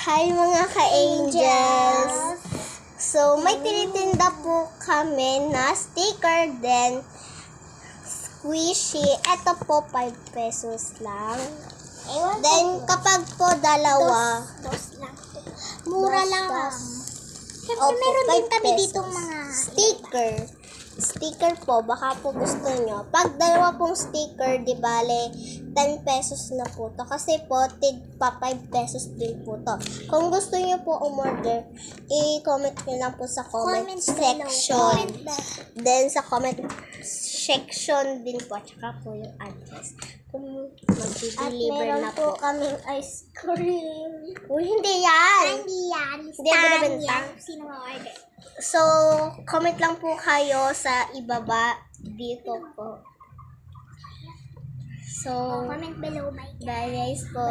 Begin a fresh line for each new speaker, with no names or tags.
Hi mga ka-angels! So, may tinitinda po kami na sticker din. Squishy. Ito po, 5 pesos lang. Then, kapag po dalawa,
Dos lang. Mura lang. Siyempre,
Opo,
meron din
5
kami
pesos.
ditong mga
sticker. Sticker po, baka po gusto nyo. Pag dalawa pong sticker, di bale, 10 pesos na po to. Kasi po, tig pa 5 pesos din po to. Kung gusto nyo po umorder, i-comment nyo lang po sa comment section. Then, sa comment section din po, tsaka po yung address. Kung mag-deliver na po.
kaming ice cream.
Uy, hindi yan!
Hindi yan.
Hindi yan binibenta.
Sino ma-order?
So, comment lang po kayo sa ibaba dito po. So,
Comment below, my
guys po.